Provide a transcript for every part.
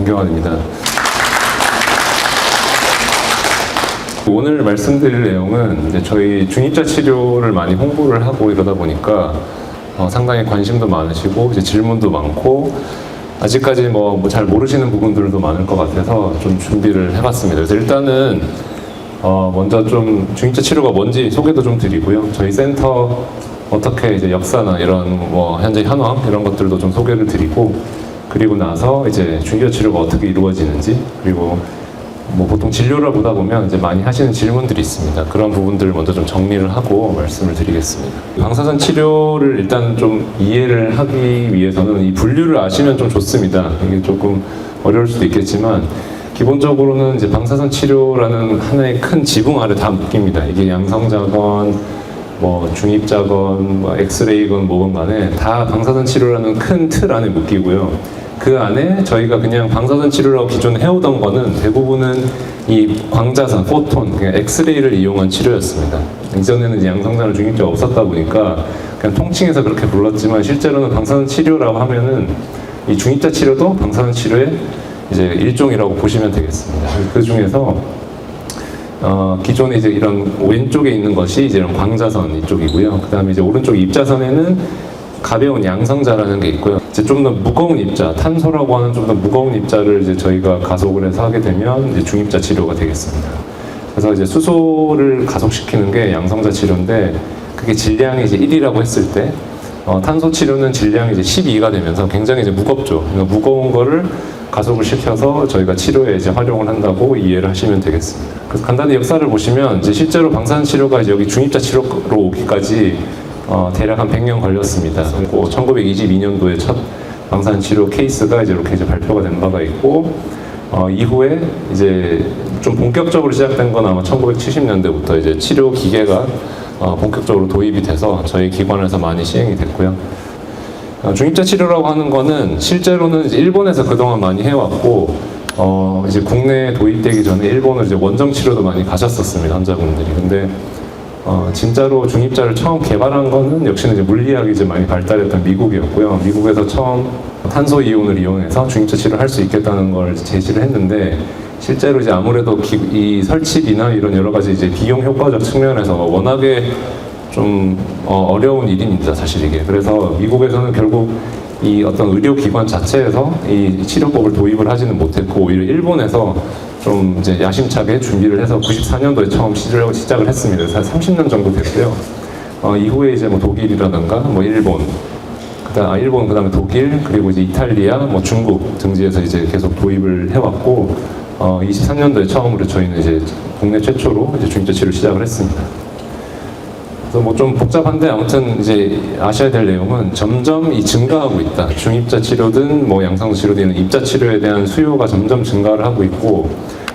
김경환입니다. 오늘 말씀드릴 내용은 이제 저희 중입자 치료를 많이 홍보를 하고 이러다 보니까 상당히 관심도 많으시고 이제 질문도 많고 아직까지 뭐 잘 모르시는 부분들도 많을 것 같아서 좀 준비를 해봤습니다. 그래서 일단은 먼저 좀 중입자 치료가 뭔지 소개도 좀 드리고요. 저희 센터 어떻게 이제 역사나 이런 뭐 현재 현황 이런 것들도 좀 소개를 드리고, 그리고 나서 이제 중입자 치료가 어떻게 이루어지는지, 그리고 뭐 보통 진료를 보다 보면 이제 많이 하시는 질문들이 있습니다. 그런 부분들을 먼저 좀 정리를 하고 말씀을 드리겠습니다. 방사선 치료를 일단 좀 이해를 하기 위해서는 이 분류를 아시면 좀 좋습니다. 이게 조금 어려울 수도 있겠지만 기본적으로는 이제 방사선 치료라는 하나의 큰 지붕 아래 다 묶입니다. 이게 양성자건 뭐 중입자건 뭐 엑스레이건 뭐건 간에 다 방사선 치료라는 큰 틀 안에 묶이고요. 그 안에 저희가 그냥 방사선 치료라고 기존에 해오던 거는 대부분은 이 광자선, 포톤, 그냥 엑스레이를 이용한 치료였습니다. 이전에는 이제 양성자나 중입자가 없었다 보니까 그냥 통칭해서 그렇게 불렀지만 실제로는 방사선 치료라고 하면은 이 중입자 치료도 방사선 치료의 이제 일종이라고 보시면 되겠습니다. 그 중에서 기존에 이제 이런 왼쪽에 있는 것이 이제 이런 광자선 이쪽이고요. 그 다음에 이제 오른쪽 입자선에는 가벼운 양성자라는 게 있고요. 이제 좀 더 무거운 입자, 탄소라고 하는 좀 더 무거운 입자를 이제 저희가 가속을 해서 하게 되면 이제 중입자 치료가 되겠습니다. 그래서 이제 수소를 가속시키는 게 양성자 치료인데, 그게 질량이 이제 1이라고 했을 때 탄소 치료는 질량이 이제 12가 되면서 굉장히 이제 무겁죠. 그러니까 무거운 거를 가속을 시켜서 저희가 치료에 이제 활용을 한다고 이해를 하시면 되겠습니다. 그래서 간단히 역사를 보시면 이제 실제로 방사선 치료가 이제 여기 중입자 치료로 오기까지 대략 한 100년 걸렸습니다. 1922년도에 첫 방사선 치료 케이스가 이제 이렇게 이제 발표가 된 바가 있고, 이후에 이제 좀 본격적으로 시작된 건 아마 1970년대부터 이제 치료 기계가 본격적으로 도입이 돼서 저희 기관에서 많이 시행이 됐고요. 중입자 치료라고 하는 거는 실제로는 이제 일본에서 그동안 많이 해왔고, 이제 국내에 도입되기 전에 일본을 이제 원정 치료도 많이 가셨었습니다, 환자분들이. 근데 진짜로 중입자를 처음 개발한 거는 역시나 이제 물리학이 이제 많이 발달했던 미국이었고요. 미국에서 처음 탄소 이온을 이용해서 중입자 치료를 할 수 있겠다는 걸 제시를 했는데, 실제로 이제 아무래도 이 설치비나 이런 여러 가지 이제 비용 효과적 측면에서 워낙에 좀 어려운 일입니다, 사실 이게. 그래서 미국에서는 결국 이 어떤 의료기관 자체에서 이 치료법을 도입을 하지는 못했고, 오히려 일본에서 좀 이제 야심차게 준비를 해서 94년도에 처음 시작을 했습니다. 한 30년 정도 됐고요. 이후에 이제 뭐 독일이라든가 뭐 일본, 그다음에 독일, 그리고 이제 이탈리아, 뭐 중국 등지에서 이제 계속 도입을 해왔고, 23년도에 처음으로 저희는 이제 국내 최초로 이제 중입자 치료를 시작을 했습니다. 그래서 뭐 좀 복잡한데 아무튼 이제 아셔야 될 내용은 점점 이 증가하고 있다. 중입자 치료든 뭐 양성자 치료든 입자 치료에 대한 수요가 점점 증가를 하고 있고,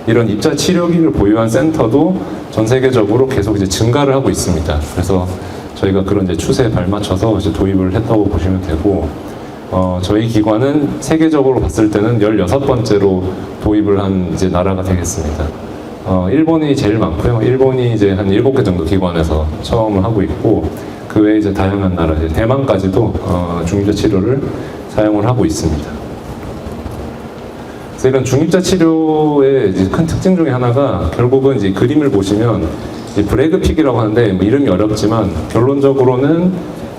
이런 입자 치료기를 보유한 센터도 전 세계적으로 계속 이제 증가를 하고 있습니다. 그래서 저희가 그런 이제 추세에 발맞춰서 이제 도입을 했다고 보시면 되고, 저희 기관은 세계적으로 봤을 때는 16번째로 도입을 한 이제 나라가 되겠습니다. 일본이 제일 많고요. 일본이 이제 한 7개 정도 기관에서 처음을 하고 있고, 그 외에 이제 다양한 나라, 이제 대만까지도 중입자 치료를 사용을 하고 있습니다. 그래서 이런 중입자 치료의 이제 큰 특징 중에 하나가 결국은 이제 그림을 보시면 브래그픽이라고 하는데 뭐 이름이 어렵지만 결론적으로는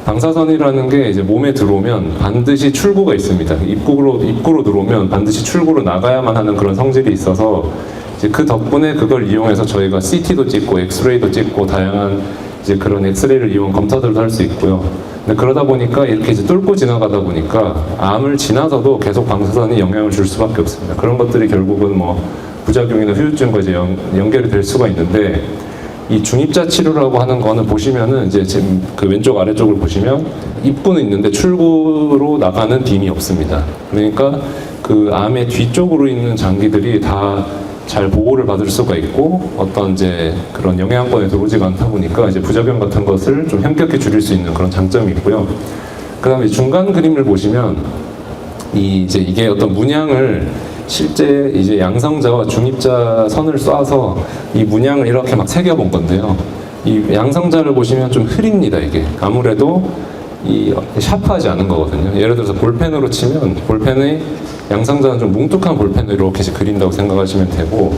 방사선이라는 게 이제 몸에 들어오면 반드시 출구가 있습니다. 입구로 들어오면 반드시 출구로 나가야만 하는 그런 성질이 있어서 이제 그 덕분에 그걸 이용해서 저희가 CT도 찍고 엑스레이도 찍고 다양한 이제 그런 엑스레이를 이용한 검사들도 할 수 있고요. 근데 그러다 보니까 이렇게 이제 뚫고 지나가다 보니까 암을 지나서도 계속 방사선이 영향을 줄 수밖에 없습니다. 그런 것들이 결국은 뭐 부작용이나 후유증과 이제 연결이 될 수가 있는데, 이 중입자 치료라고 하는 거는 보시면은 이제 지금 그 왼쪽 아래쪽을 보시면 입구는 있는데 출구로 나가는 빔이 없습니다. 그러니까 그 암의 뒤쪽으로 있는 장기들이 다 잘 보호를 받을 수가 있고, 어떤 이제 그런 영향권에 들어오지가 않다 보니까 이제 부작용 같은 것을 좀 현격히 줄일 수 있는 그런 장점이 있고요. 그다음에 중간 그림을 보시면 이게 어떤 문양을 실제 이제 양성자와 중입자 선을 쏴서 이 문양을 이렇게 막 새겨본 건데요. 이 양성자를 보시면 좀 흐립니다, 이게. 아무래도 샤프하지 않은 거거든요. 예를 들어서 볼펜으로 치면 볼펜의 양성자는 좀 뭉툭한 볼펜으로 이렇게 그린다고 생각하시면 되고,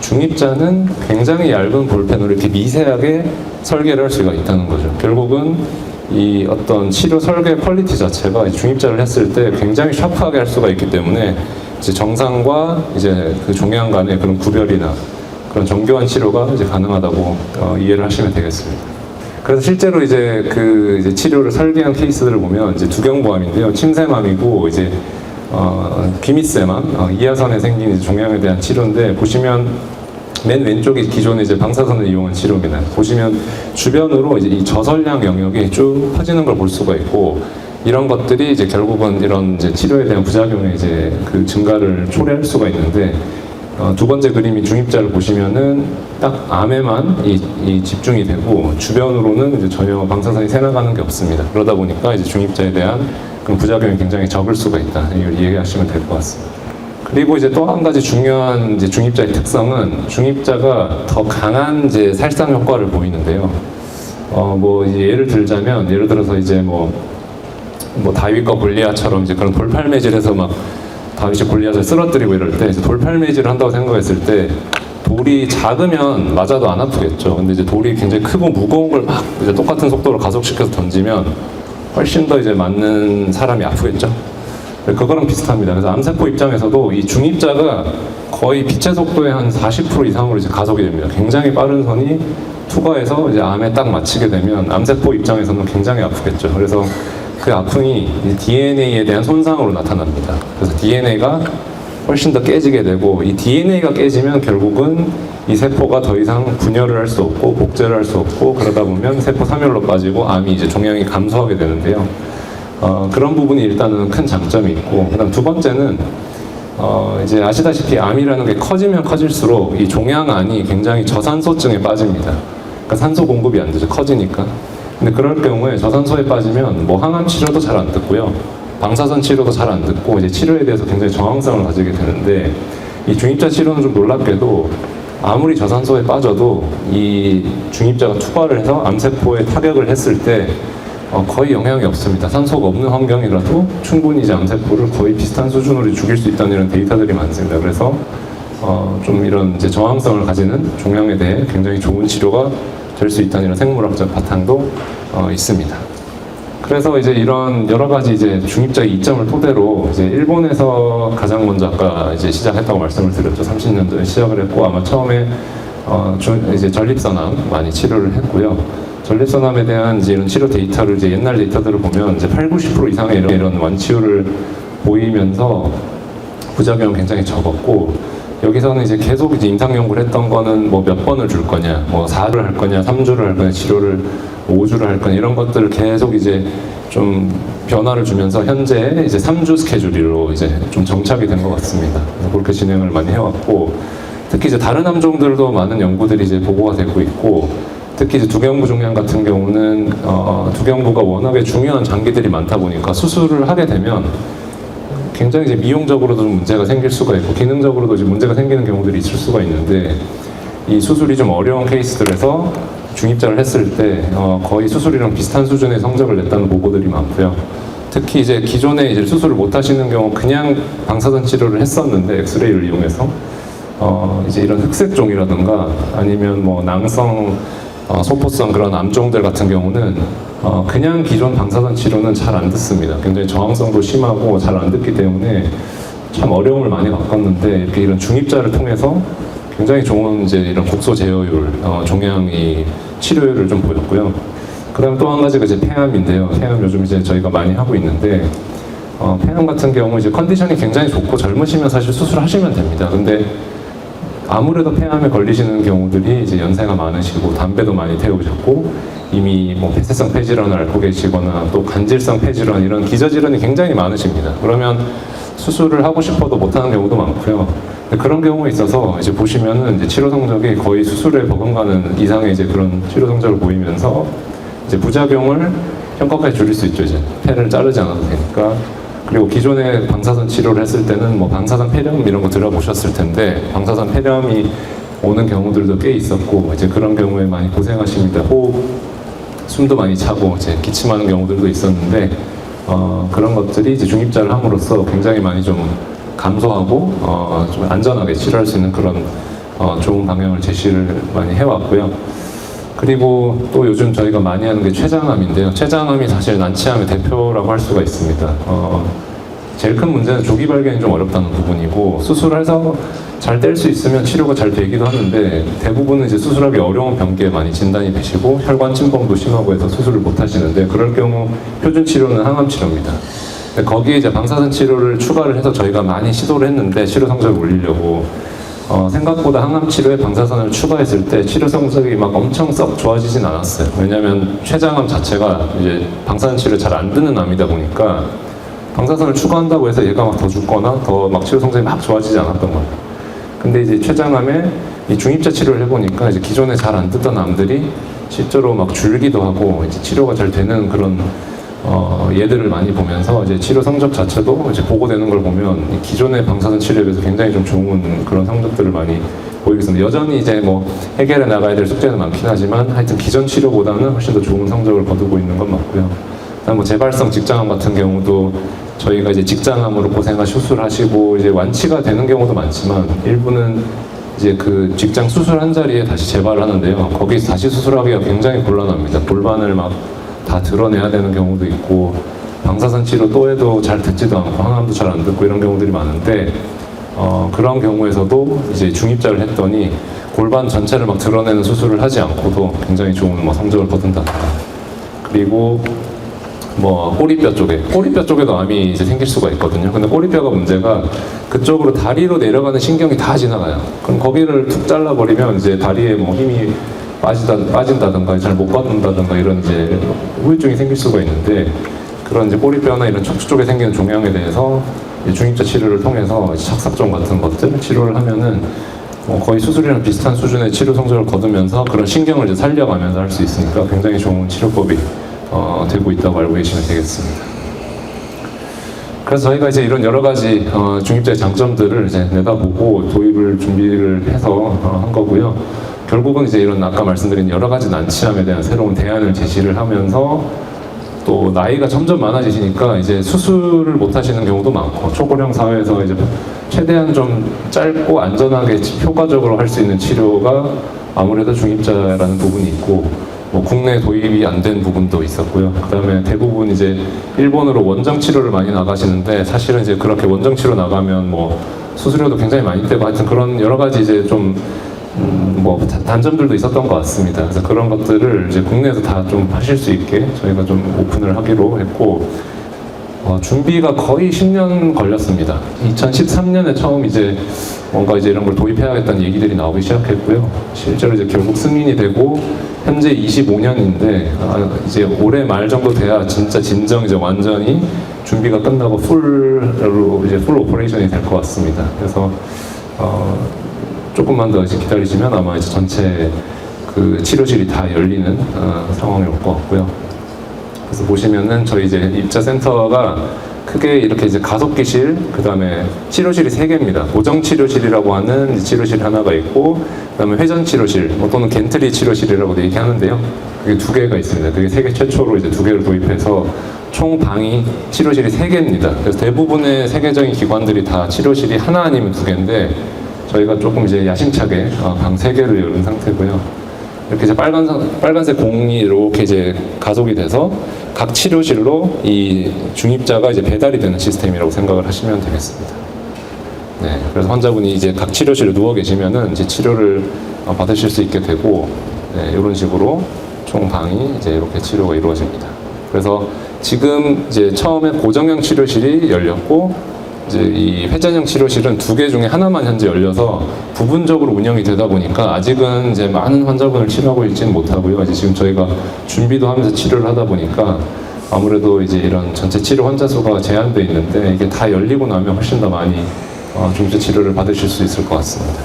중입자는 굉장히 얇은 볼펜으로 이렇게 미세하게 설계를 할 수가 있다는 거죠. 결국은 이 어떤 치료 설계 퀄리티 자체가 중입자를 했을 때 굉장히 샤프하게 할 수가 있기 때문에 이제 정상과 이제 그 종양 간의 그런 구별이나 그런 정교한 치료가 이제 가능하다고 이해를 하시면 되겠습니다. 그래서 실제로 이제 그 이제 치료를 설계한 케이스들을 보면 이제 두경부암인데요, 침샘암이고 이제 비미세맘, 이하선에 생긴 이제 종양에 대한 치료인데, 보시면 맨 왼쪽이 기존의 이제 방사선을 이용한 치료입니다. 보시면 주변으로 이제 이 저설량 영역이 쭉 퍼지는 걸 볼 수가 있고, 이런 것들이 이제 결국은 이런 이제 치료에 대한 부작용의 이제 그 증가를 초래할 수가 있는데, 두 번째 그림이 중입자를 보시면은 딱 암에만 이 집중이 되고 주변으로는 이제 전혀 방사선이 새나가는 게 없습니다. 그러다 보니까 이제 중입자에 대한 그런 부작용이 굉장히 적을 수가 있다. 이걸 이해하시면 될 것 같습니다. 그리고 이제 또 한 가지 중요한 이제 중입자의 특성은, 중입자가 더 강한 이제 살상 효과를 보이는데요. 뭐 이제 예를 들자면, 예를 들어서 이제 뭐 다윗과 골리앗처럼 이제 그런 돌팔매질에서 막 다윗이 골리앗을 쓰러뜨리고 이럴 때 이제 돌팔매질을 한다고 생각했을 때 돌이 작으면 맞아도 안 아프겠죠. 근데 이제 돌이 굉장히 크고 무거운 걸 막 이제 똑같은 속도로 가속시켜서 던지면 훨씬 더 이제 맞는 사람이 아프겠죠. 그거랑 비슷합니다. 그래서 암세포 입장에서도 이 중입자가 거의 빛의 속도의 한 40% 이상으로 이제 가속이 됩니다. 굉장히 빠른 선이 투과해서 이제 암에 딱 맞히게 되면 암세포 입장에서는 굉장히 아프겠죠. 그래서 그 아픔이 DNA에 대한 손상으로 나타납니다. 그래서 DNA가 훨씬 더 깨지게 되고, 이 DNA가 깨지면 결국은 이 세포가 더 이상 분열을 할 수 없고 복제를 할 수 없고, 그러다 보면 세포 사멸로 빠지고 암이 이제 종양이 감소하게 되는데요. 그런 부분이 일단은 큰 장점이 있고, 그다음 두 번째는 이제 아시다시피 암이라는 게 커지면 커질수록 이 종양안이 굉장히 저산소증에 빠집니다. 그러니까 산소 공급이 안 되죠, 커지니까. 근데 그럴 경우에 저산소에 빠지면 뭐 항암 치료도 잘 안 듣고요, 방사선 치료도 잘 안 듣고 이제 치료에 대해서 굉장히 저항성을 가지게 되는데, 이 중입자 치료는 좀 놀랍게도 아무리 저산소에 빠져도 이 중입자가 투과를 해서 암세포에 타격을 했을 때 거의 영향이 없습니다. 산소가 없는 환경이라도 충분히 이제 암세포를 거의 비슷한 수준으로 죽일 수 있다는 이런 데이터들이 많습니다. 그래서 좀 이런 이제 저항성을 가지는 종양에 대해 굉장히 좋은 치료가 될 수 있다는 이런 생물학적 바탕도 있습니다. 그래서 이제 이런 여러 가지 이제 중입자의 이점을 토대로 이제 일본에서 가장 먼저 아까 이제 시작했다고 말씀을 드렸죠. 30년도에 시작을 했고, 아마 처음에 이제 전립선암 많이 치료를 했고요. 전립선암에 대한 이제 이런 치료 데이터를 이제 옛날 데이터들을 보면 이제 80-90% 이상의 이런 완치율을 보이면서 부작용은 굉장히 적었고, 여기서는 이제 계속 이제 임상 연구를 했던 거는 뭐 몇 번을 줄 거냐, 뭐 4주를 할 거냐, 3주를 할 거냐, 치료를 5주를 할 거냐, 이런 것들을 계속 이제 좀 변화를 주면서 현재 이제 3주 스케줄로 이제 좀 정착이 된 것 같습니다. 그래서 그렇게 진행을 많이 해왔고, 특히 이제 다른 암종들도 많은 연구들이 이제 보고가 되고 있고, 특히 이제 두경부 종양 같은 경우는 두경부가 워낙에 중요한 장기들이 많다 보니까 수술을 하게 되면 굉장히 이제 미용적으로도 좀 문제가 생길 수가 있고, 기능적으로도 이제 문제가 생기는 경우들이 있을 수가 있는데, 이 수술이 좀 어려운 케이스들에서 중입자를 했을 때 거의 수술이랑 비슷한 수준의 성적을 냈다는 보고들이 많고요. 특히 이제 기존에 이제 수술을 못 하시는 경우 그냥 방사선 치료를 했었는데, 엑스레이를 이용해서 이제 이런 흑색종이라든가 아니면 뭐 낭성 소포성 그런 암종들 같은 경우는 그냥 기존 방사선 치료는 잘 안 듣습니다. 굉장히 저항성도 심하고 잘 안 듣기 때문에 참 어려움을 많이 겪었는데, 이렇게 이런 중입자를 통해서 굉장히 좋은 이제 이런 곡소 제어율, 종양이 치료율을 좀 보였고요. 그다음 또 한 가지가 이제 폐암인데요. 폐암 요즘 이제 저희가 많이 하고 있는데, 폐암 같은 경우 이제 컨디션이 굉장히 좋고 젊으시면 사실 수술하시면 됩니다. 근데 아무래도 폐암에 걸리시는 경우들이 이제 연세가 많으시고 담배도 많이 태우셨고 이미 뭐 폐쇄성 폐질환을 앓고 계시거나 또 간질성 폐질환, 이런 기저질환이 굉장히 많으십니다. 그러면 수술을 하고 싶어도 못하는 경우도 많고요. 그런 경우에 있어서 이제 보시면은 이제 치료 성적이 거의 수술에 버금가는 이상의 이제 그런 치료 성적을 보이면서 이제 부작용을 현저하게 줄일 수 있죠. 이제 폐를 자르지 않아도 되니까. 그리고 기존에 방사선 치료를 했을 때는 뭐 방사선 폐렴 이런 거 들어보셨을 텐데, 방사선 폐렴이 오는 경우들도 꽤 있었고, 이제 그런 경우에 많이 고생하십니다. 호흡, 숨도 많이 차고 이제 기침하는 경우들도 있었는데, 그런 것들이 이제 중입자를 함으로써 굉장히 많이 좀 감소하고 좀 안전하게 치료할 수 있는 그런 좋은 방향을 제시를 많이 해왔고요. 그리고 또 요즘 저희가 많이 하는 게 췌장암인데요. 췌장암이 사실 난치암의 대표라고 할 수가 있습니다. 제일 큰 문제는 조기 발견이 좀 어렵다는 부분이고, 수술해서 잘 뗄 수 있으면 치료가 잘 되기도 하는데, 대부분은 이제 수술하기 어려운 병기에 많이 진단이 되시고 혈관 침범도 심하고 해서 수술을 못 하시는데, 그럴 경우 표준 치료는 항암 치료입니다. 거기에 이제 방사선 치료를 추가를 해서 저희가 많이 시도를 했는데, 치료 성적을 올리려고 생각보다 항암 치료에 방사선을 추가했을 때 치료 성적이 막 엄청 썩 좋아지진 않았어요. 왜냐하면 췌장암 자체가 이제 방사선 치료 잘 안 듣는 암이다 보니까 방사선을 추가한다고 해서 얘가 막 더 죽거나 더 막 치료 성적이 막 좋아지지 않았던 거예요. 근데 이제 췌장암에 이 중입자 치료를 해보니까 이제 기존에 잘 안 듣던 암들이 실제로 막 줄기도 하고 이제 치료가 잘 되는 그런 예들을 많이 보면서 이제 치료 성적 자체도 이제 보고되는 걸 보면 기존의 방사선 치료에 비해서 굉장히 좀 좋은 그런 성적들을 많이 보이고 있습니다. 여전히 이제 뭐 해결해 나가야 될 숙제는 많긴 하지만 하여튼 기존 치료보다는 훨씬 더 좋은 성적을 거두고 있는 건 맞고요. 그다음 뭐 재발성 직장암 같은 경우도 저희가 이제 직장암으로 고생하시고 수술하시고 이제 완치가 되는 경우도 많지만, 일부는 이제 그 직장 수술 한 자리에 다시 재발을 하는데요. 거기서 다시 수술하기가 굉장히 곤란합니다. 골반을 막 다 드러내야 되는 경우도 있고, 방사선 치료 또 해도 잘 듣지도 않고 항암도 잘 안 듣고 이런 경우들이 많은데, 그런 경우에서도 이제 중입자를 했더니 골반 전체를 막 드러내는 수술을 하지 않고도 굉장히 좋은 뭐 성적을 거둔다든가, 그리고 뭐 꼬리뼈 쪽에도 암이 이제 생길 수가 있거든요. 근데 꼬리뼈가 문제가 그쪽으로 다리로 내려가는 신경이 다 지나가요. 그럼 거기를 툭 잘라버리면 이제 다리에 뭐 힘이 빠진다든가 잘 못 걷는다든가 이런 이제 후유증이 생길 수가 있는데, 그런 이제 꼬리뼈나 이런 척추 쪽에 생기는 종양에 대해서 중입자 치료를 통해서 착삭종 같은 것들 치료를 하면은 거의 수술이랑 비슷한 수준의 치료 성적을 거두면서 그런 신경을 이제 살려가면서 할 수 있으니까 굉장히 좋은 치료법이 되고 있다고 알고 계시면 되겠습니다. 그래서 저희가 이제 이런 여러 가지 중입자의 장점들을 이제 내다보고 도입을 준비를 해서 한 거고요. 결국은 이제 이런 아까 말씀드린 여러 가지 난치암에 대한 새로운 대안을 제시를 하면서, 또 나이가 점점 많아지시니까 이제 수술을 못 하시는 경우도 많고, 초고령 사회에서 이제 최대한 좀 짧고 안전하게 효과적으로 할 수 있는 치료가 아무래도 중입자라는 부분이 있고, 뭐 국내 도입이 안 된 부분도 있었고요. 그다음에 대부분 이제 일본으로 원정 치료를 많이 나가시는데, 사실은 이제 그렇게 원정 치료 나가면 뭐 수수료도 굉장히 많이 떼고 하여튼 그런 여러 가지 이제 좀 뭐 단점들도 있었던 것 같습니다. 그래서 그런 것들을 이제 국내에서 다 좀 하실 수 있게 저희가 좀 오픈을 하기로 했고, 준비가 거의 10년 걸렸습니다. 2013년에 처음 이제 뭔가 이제 이런 걸 도입해야겠다는 얘기들이 나오기 시작했고요. 실제로 이제 결국 승인이 되고 현재 25년인데 이제 올해 말 정도 돼야 진짜 진정 이제 완전히 준비가 끝나고 풀 오퍼레이션이 될 것 같습니다. 그래서 조금만 더 이제 기다리시면 아마 이제 전체 그 치료실이 다 열리는 상황이 올 것 같고요. 그래서 보시면은 저희 이제 입자센터가 크게 이렇게 이제 가속기실, 그 다음에 치료실이 3개입니다. 고정치료실이라고 하는 치료실 하나가 있고, 그 다음에 회전치료실, 또는 겐트리 치료실이라고도 얘기하는데요. 그게 2개가 있습니다. 그게 세계 최초로 이제 2개를 도입해서 총 방이 치료실이 3개입니다. 그래서 대부분의 세계적인 기관들이 다 치료실이 하나 아니면 2개인데, 저희가 조금 이제 야심차게 방 3개를 열은 상태고요. 이렇게 이제 빨간색 공이 이렇게 이제 가속이 돼서 각 치료실로 이 중입자가 이제 배달이 되는 시스템이라고 생각을 하시면 되겠습니다. 네, 그래서 환자분이 이제 각 치료실에 누워 계시면은 이제 치료를 받으실 수 있게 되고, 네, 이런 식으로 총 방이 이제 이렇게 치료가 이루어집니다. 그래서 지금 이제 처음에 고정형 치료실이 열렸고, 이제 이 회전형 치료실은 2개 중에 하나만 현재 열려서 부분적으로 운영이 되다 보니까 아직은 이제 많은 환자분을 치료하고 있지는 못하고요. 이제 지금 저희가 준비도 하면서 치료를 하다 보니까 아무래도 이제 이런 전체 치료 환자 수가 제한되어 있는데, 이게 다 열리고 나면 훨씬 더 많이 중입자 치료를 받으실 수 있을 것 같습니다.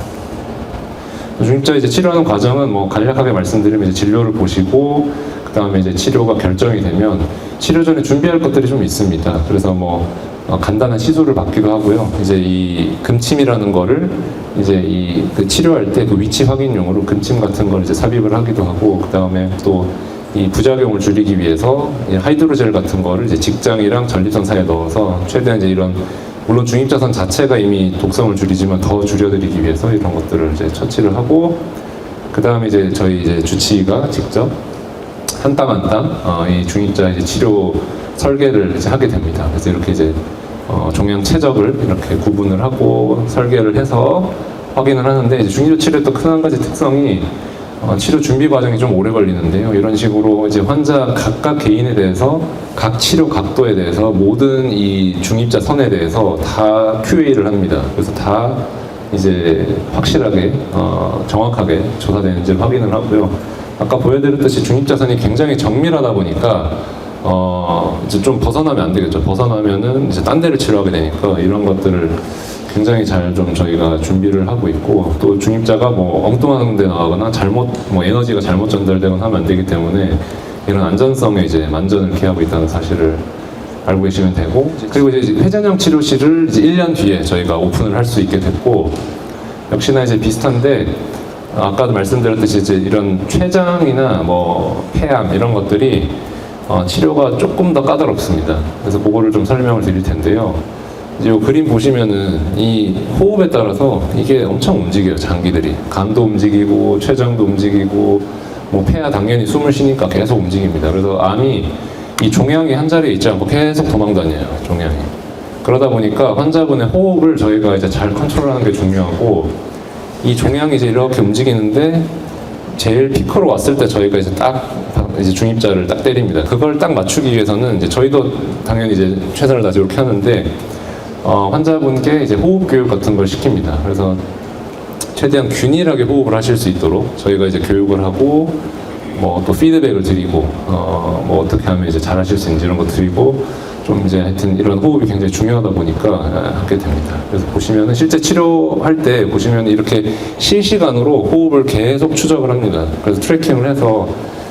중입자 이제 치료하는 과정은 뭐 간략하게 말씀드리면 이제 진료를 보시고, 그 다음에 이제 치료가 결정이 되면 치료 전에 준비할 것들이 좀 있습니다. 그래서 뭐 간단한 시술을 받기도 하고요. 이제 이 금침이라는 거를 이제 그 치료할 때 그 위치 확인용으로 금침 같은 걸 이제 삽입을 하기도 하고, 그 다음에 또 이 부작용을 줄이기 위해서 하이드로젤 같은 거를 이제 직장이랑 전립선 사이에 넣어서 최대한 이제 이런 물론 중입자선 자체가 이미 독성을 줄이지만 더 줄여드리기 위해서 이런 것들을 이제 처치를 하고, 그 다음에 이제 저희 이제 주치의가 직접 한 땀 한 땀 이 중입자 이제 치료 설계를 이제 하게 됩니다. 그래서 이렇게 이제 종양 최적을 이렇게 구분을 하고 설계를 해서 확인을 하는데, 이제 중입자 치료의 또 큰 한 가지 특성이 치료 준비 과정이 좀 오래 걸리는데요. 이런 식으로 이제 환자 각각 개인에 대해서 각 치료 각도에 대해서 모든 이 중입자 선에 대해서 다 QA를 합니다. 그래서 다 이제 확실하게 정확하게 조사되는지를 확인을 하고요. 아까 보여드렸듯이 중입자선이 굉장히 정밀하다 보니까 이제 좀 벗어나면 안 되겠죠. 벗어나면은 이제 딴 데를 치료하게 되니까 이런 것들을 굉장히 잘 좀 저희가 준비를 하고 있고, 또 중입자가 뭐 엉뚱한 데 나가거나 잘못 뭐 에너지가 잘못 전달되거나 하면 안 되기 때문에 이런 안전성에 이제 만전을 기하고 있다는 사실을 알고 계시면 되고, 그리고 이제 회전형 치료실을 이제 1년 뒤에 저희가 오픈을 할 수 있게 됐고, 역시나 이제 비슷한데 아까도 말씀드렸듯이 이제 이런 췌장이나 뭐 폐암 이런 것들이 치료가 조금 더 까다롭습니다. 그래서 그거를 좀 설명을 드릴 텐데요. 이제 이 그림 보시면은 이 호흡에 따라서 이게 엄청 움직여요. 장기들이 간도 움직이고 췌장도 움직이고 뭐 폐야 당연히 숨을 쉬니까 계속 움직입니다. 그래서 암이 이 종양이 한 자리에 있지 않고 계속 도망다녀요. 종양이. 그러다 보니까 환자분의 호흡을 저희가 이제 잘 컨트롤하는 게 중요하고, 이 종양이 이제 이렇게 움직이는데 제일 피크로 왔을 때 저희가 이제 딱 이제 중입자를 딱 때립니다. 그걸 딱 맞추기 위해서는 이제 저희도 당연히 이제 최선을 다해서 이렇게 하는데 환자분께 이제 호흡 교육 같은 걸 시킵니다. 그래서 최대한 균일하게 호흡을 하실 수 있도록 저희가 이제 교육을 하고, 뭐 또 피드백을 드리고 뭐 어떻게 하면 이제 잘하실 수 있는지 이런 거 드리고, 좀 이제 하여튼 이런 호흡이 굉장히 중요하다 보니까 하게 됩니다. 그래서 보시면은 실제 치료할 때 보시면 이렇게 실시간으로 호흡을 계속 추적을 합니다. 그래서 트래킹을 해서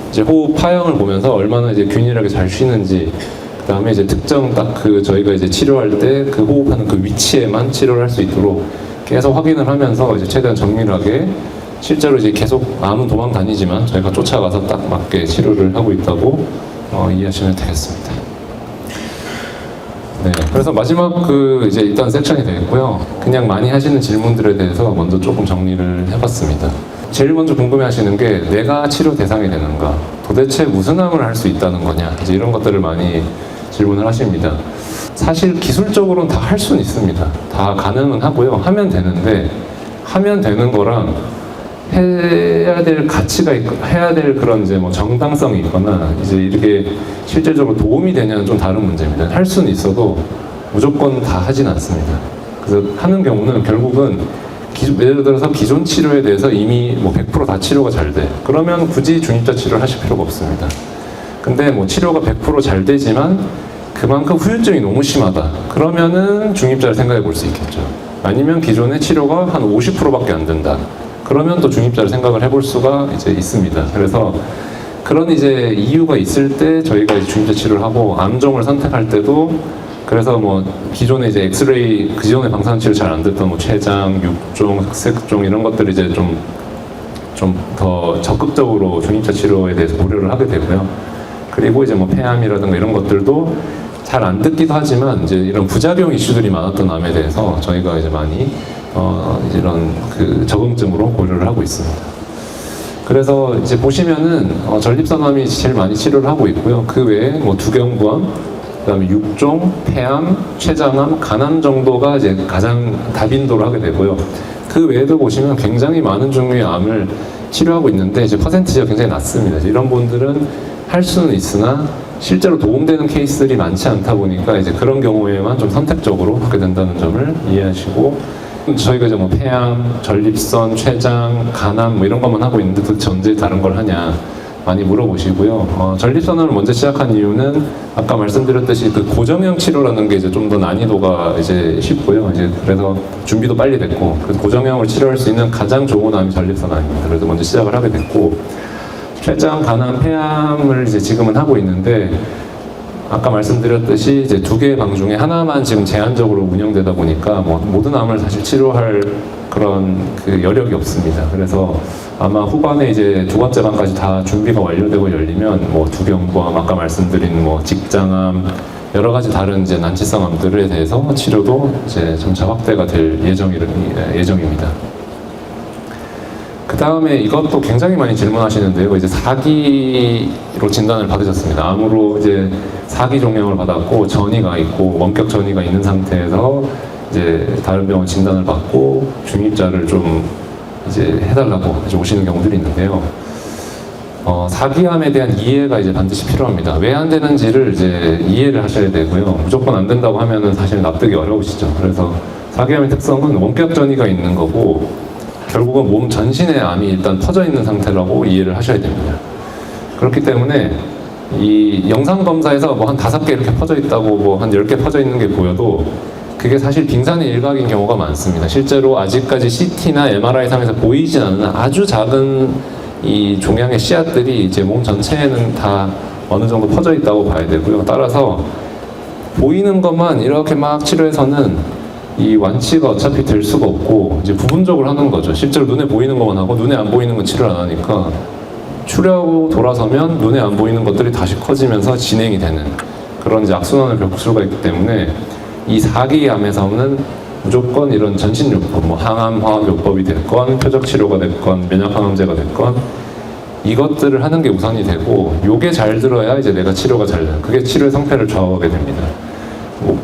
이제 호흡 파형을 보면서 얼마나 이제 균일하게 잘 쉬는지, 그 다음에 이제 특정 딱 그 저희가 이제 치료할 때 그 호흡하는 그 위치에만 치료를 할 수 있도록 계속 확인을 하면서 이제 최대한 정밀하게, 실제로 이제 계속 암은 도망 다니지만 저희가 쫓아가서 딱 맞게 치료를 하고 있다고 이해하시면 되겠습니다. 네, 그래서 마지막 그 이제 일단 섹션이 되겠고요. 그냥 많이 하시는 질문들에 대해서 먼저 조금 정리를 해봤습니다. 제일 먼저 궁금해하시는 게 내가 치료 대상이 되는가, 도대체 무슨 암을 할 수 있다는 거냐, 이제 이런 것들을 많이 질문을 하십니다. 사실 기술적으로는 다 할 수는 있습니다. 다 가능은 하고요. 하면 되는데, 하면 되는 거랑 해야 될 가치가 있고 해야 될 그런 이제 뭐 정당성이 있거나 이제 이렇게 실질적으로 도움이 되냐는 좀 다른 문제입니다. 할 수는 있어도 무조건 다 하진 않습니다. 그래서 하는 경우는 결국은 예를 들어서 기존 치료에 대해서 이미 뭐 100% 다 치료가 잘 돼. 그러면 굳이 중입자 치료를 하실 필요가 없습니다. 근데 뭐 치료가 100% 잘 되지만 그만큼 후유증이 너무 심하다. 그러면은 중입자를 생각해 볼 수 있겠죠. 아니면 기존의 치료가 한 50%밖에 안 된다. 그러면 또 중입자를 생각을 해볼 수가 이제 있습니다. 그래서 그런 이제 이유가 있을 때 저희가 이제 중입자 치료를 하고, 암종을 선택할 때도 그래서 뭐 기존에 이제 엑스레이, 기존의 방사선 치료 잘 안 됐던 뭐 췌장, 육종, 흑색종 이런 것들을 이제 좀 더 적극적으로 중입자 치료에 대해서 고려를 하게 되고요. 그리고 이제 뭐 폐암이라든가 이런 것들도 잘 안 듣기도 하지만 이제 이런 부작용 이슈들이 많았던 암에 대해서 저희가 이제 많이 이런 그 적응증으로 고려를 하고 있습니다. 그래서 이제 보시면은 전립선암이 제일 많이 치료를 하고 있고요. 그 외에 뭐 두경부암, 그다음에 육종, 폐암, 췌장암, 간암 정도가 이제 가장 다빈도를 하게 되고요. 그 외에도 보시면 굉장히 많은 종류의 암을 치료하고 있는데 이제 퍼센티지가 굉장히 낮습니다. 이런 분들은 할 수는 있으나 실제로 도움되는 케이스들이 많지 않다 보니까 이제 그런 경우에만 좀 선택적으로 하게 된다는 점을 이해하시고, 저희가 이제 뭐 폐암, 전립선, 췌장, 간암 뭐 이런 것만 하고 있는데 도대체 언제 다른 걸 하냐 많이 물어보시고요. 전립선암을 먼저 시작한 이유는 아까 말씀드렸듯이 그 고정형 치료라는 게 이제 좀 더 난이도가 이제 쉽고요. 이제 그래서 준비도 빨리 됐고, 그래서 고정형을 치료할 수 있는 가장 좋은 암이 전립선암입니다. 그래서 먼저 시작을 하게 됐고, 췌장, 간암, 폐암을 이제 지금은 하고 있는데, 아까 말씀드렸듯이 이제 두 개의 방 중에 하나만 지금 제한적으로 운영되다 보니까 뭐 모든 암을 사실 치료할 그런 그 여력이 없습니다. 그래서 아마 후반에 이제 두 번째 방까지 다 준비가 완료되고 열리면 뭐 두경부암, 아까 말씀드린 뭐 직장암, 여러 가지 다른 이제 난치성 암들에 대해서 치료도 이제 점차 확대가 될 예정입니다. 그 다음에 이것도 굉장히 많이 질문하시는데요. 이제 4기로 진단을 받으셨습니다. 암으로 이제 4기 종양을 받았고 전이가 있고 원격 전이가 있는 상태에서 이제 다른 병원 진단을 받고 중입자를 좀 이제 해달라고 이제 오시는 경우들이 있는데요. 4기암에 대한 이해가 이제 반드시 필요합니다. 왜 안 되는지를 이제 이해를 하셔야 되고요. 무조건 안 된다고 하면은 사실 납득이 어려우시죠. 그래서 4기암의 특성은 원격 전이가 있는 거고 결국은 몸 전신에 암이 일단 퍼져 있는 상태라고 이해를 하셔야 됩니다. 그렇기 때문에 이 영상 검사에서 뭐 한 5개 이렇게 퍼져 있다고 뭐 한 10개 퍼져 있는 게 보여도 그게 사실 빙산의 일각인 경우가 많습니다. 실제로 아직까지 CT나 MRI 상에서 보이진 않는 아주 작은 이 종양의 씨앗들이 이제 몸 전체에는 다 어느 정도 퍼져 있다고 봐야 되고요. 따라서 보이는 것만 이렇게 막 치료해서는 이 완치가 어차피 될 수가 없고 이제 부분적으로 하는 거죠. 실제로 눈에 보이는 것만 하고 눈에 안 보이는 건 치료를 안 하니까 치료하고 돌아서면 눈에 안 보이는 것들이 다시 커지면서 진행이 되는 그런 이제 악순환을 겪을 수가 있기 때문에 이 4기암에서는 무조건 이런 전신요법, 뭐 항암화학요법이 됐건 표적치료가 됐건 면역항암제가 됐건 이것들을 하는 게 우선이 되고 요게 잘 들어야 이제 내가 치료가 잘 되는 그게 치료의 성패를 좌우하게 됩니다. 뭐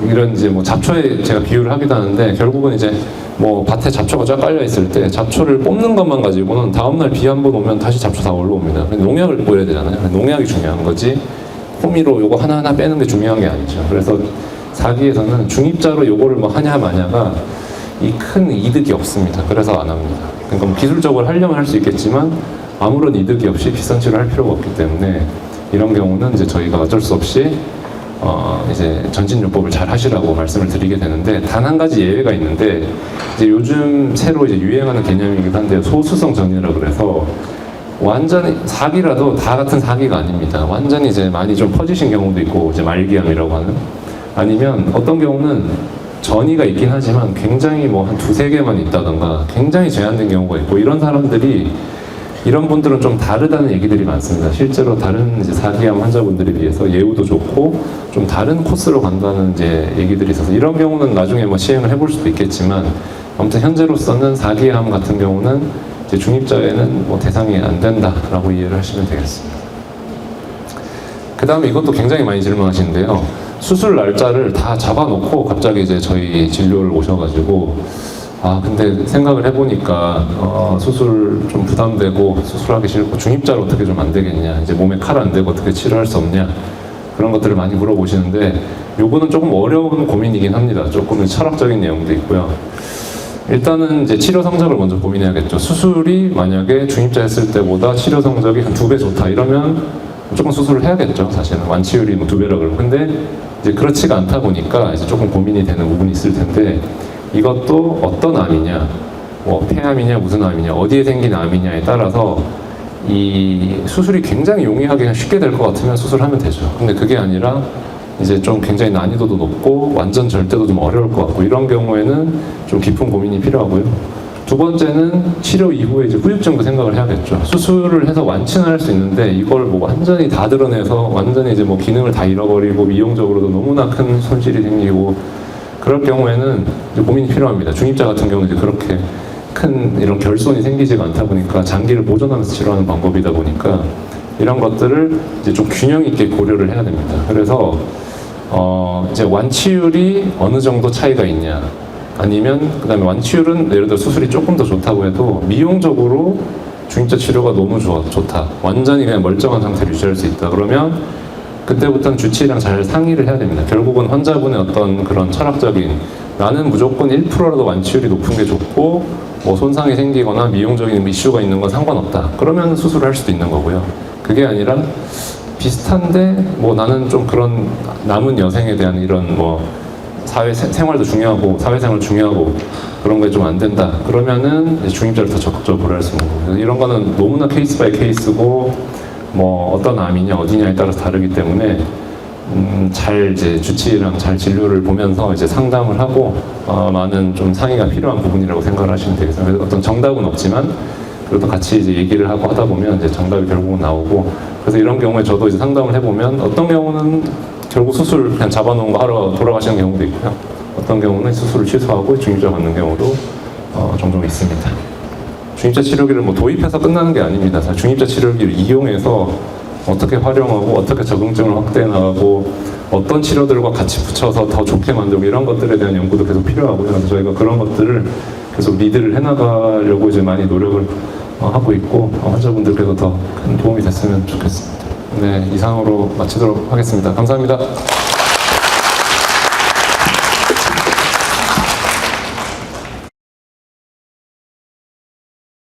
이런 이제 뭐 잡초에 제가 비유를 하기도 하는데 결국은 이제 뭐 밭에 잡초가 쫙 깔려 있을 때 잡초를 뽑는 것만 가지고는 다음날 비 한 번 오면 다시 잡초 다 올라옵니다. 농약을 뿌려야 되잖아요. 농약이 중요한 거지 호미로 요거 하나하나 빼는 게 중요한 게 아니죠. 그래서 4기에서는 중입자로 요거를 뭐 하냐 마냐가 이 큰 이득이 없습니다. 그래서 안 합니다. 그러니까 뭐 기술적으로 하려면 할 수 있겠지만 아무런 이득이 없이 비싼 치료를 할 필요가 없기 때문에 이런 경우는 이제 저희가 어쩔 수 없이 이제 전신요법을 잘 하시라고 말씀을 드리게 되는데 단 한 가지 예외가 있는데 이제 요즘 새로 이제 유행하는 개념이긴 한데 소수성 전이라 그래서 완전히 4기라도 다 같은 4기가 아닙니다. 완전히 이제 많이 좀 퍼지신 경우도 있고 이제 말기암이라고 하는 아니면 어떤 경우는 전이가 있긴 하지만 굉장히 뭐 한 2-3개만 있다던가 굉장히 제한된 경우가 있고 이런 사람들이 이런 분들은 좀 다르다는 얘기들이 많습니다. 실제로 다른 이제 4기암 환자분들에 비해서 예후도 좋고 좀 다른 코스로 간다는 이제 얘기들이 있어서 이런 경우는 나중에 뭐 시행을 해볼 수도 있겠지만 아무튼 현재로서는 4기암 같은 경우는 이제 중입자에는 뭐 대상이 안 된다라고 이해를 하시면 되겠습니다. 그 다음에 이것도 굉장히 많이 질문하시는데요. 수술 날짜를 다 잡아놓고 갑자기 이제 저희 진료를 오셔가지고 근데 생각을 해보니까 수술 좀 부담되고 수술하기 싫고 중입자로 어떻게 좀 안 되겠냐 이제 몸에 칼 안 대고 어떻게 치료할 수 없냐 그런 것들을 많이 물어보시는데 요거는 조금 어려운 고민이긴 합니다. 조금 철학적인 내용도 있고요. 일단은 이제 치료 성적을 먼저 고민해야겠죠. 수술이 만약에 중입자 했을 때보다 치료 성적이 한 2배 좋다 이러면 무조건 수술을 해야겠죠. 사실은 완치율이 뭐 2배라 그러고 근데 이제 그렇지가 않다 보니까 이제 조금 고민이 되는 부분이 있을 텐데 이것도 어떤 암이냐, 뭐 폐암이냐 무슨 암이냐, 어디에 생긴 암이냐에 따라서 이 수술이 굉장히 용이하게 쉽게 될 것 같으면 수술하면 되죠. 근데 그게 아니라 이제 좀 굉장히 난이도도 높고 완전 절대도 좀 어려울 것 같고 이런 경우에는 좀 깊은 고민이 필요하고요. 두 번째는 치료 이후에 이제 후유증도 생각을 해야겠죠. 수술을 해서 완치는 할 수 있는데 이걸 뭐 완전히 다 드러내서 완전히 이제 뭐 기능을 다 잃어버리고 미용적으로도 너무나 큰 손실이 생기고 그럴 경우에는 이제 고민이 필요합니다. 중입자 같은 경우는 이제 그렇게 큰 이런 결손이 생기지가 않다 보니까 장기를 보존하면서 치료하는 방법이다 보니까 이런 것들을 이제 좀 균형 있게 고려를 해야 됩니다. 그래서 이제 완치율이 어느 정도 차이가 있냐 아니면 그다음에 완치율은 예를 들어 수술이 조금 더 좋다고 해도 미용적으로 중입자 치료가 너무 좋다 완전히 그냥 멀쩡한 상태를 유지할 수 있다 그러면 그때부터는 주치의랑 잘 상의를 해야 됩니다. 결국은 환자분의 어떤 그런 철학적인 나는 무조건 1%라도 완치율이 높은 게 좋고 뭐 손상이 생기거나 미용적인 이슈가 있는 건 상관없다. 그러면 수술을 할 수도 있는 거고요. 그게 아니라 비슷한데 뭐 나는 좀 그런 남은 여생에 대한 이런 뭐 생활도 중요하고 사회생활 중요하고 그런 게 좀 안 된다. 그러면은 중입자를 더 적극적으로 고려할 수 있는 거고요. 이런 거는 너무나 케이스 바이 케이스고 뭐 어떤 암이냐 어디냐에 따라서 다르기 때문에 잘 이제 주치의랑 잘 진료를 보면서 이제 상담을 하고 많은 좀 상의가 필요한 부분이라고 생각을 하시면 되겠습니다. 그래서 어떤 정답은 없지만 그래도 같이 이제 얘기를 하고 하다 보면 이제 정답이 결국은 나오고 그래서 이런 경우에 저도 이제 상담을 해보면 어떤 경우는 결국 수술 그냥 잡아놓은 거 하러 돌아가시는 경우도 있고요. 어떤 경우는 수술을 취소하고 중입자 받는 경우도 종종 있습니다. 중입자 치료기를 뭐 도입해서 끝나는 게 아닙니다. 사실 중입자 치료기를 이용해서 어떻게 활용하고 어떻게 적응증을 확대해 나가고 어떤 치료들과 같이 붙여서 더 좋게 만들고 이런 것들에 대한 연구도 계속 필요하고요. 그래서 저희가 그런 것들을 계속 리드를 해나가려고 이제 많이 노력을 하고 있고 환자분들께서 더 큰 도움이 됐으면 좋겠습니다. 네, 이상으로 마치도록 하겠습니다. 감사합니다.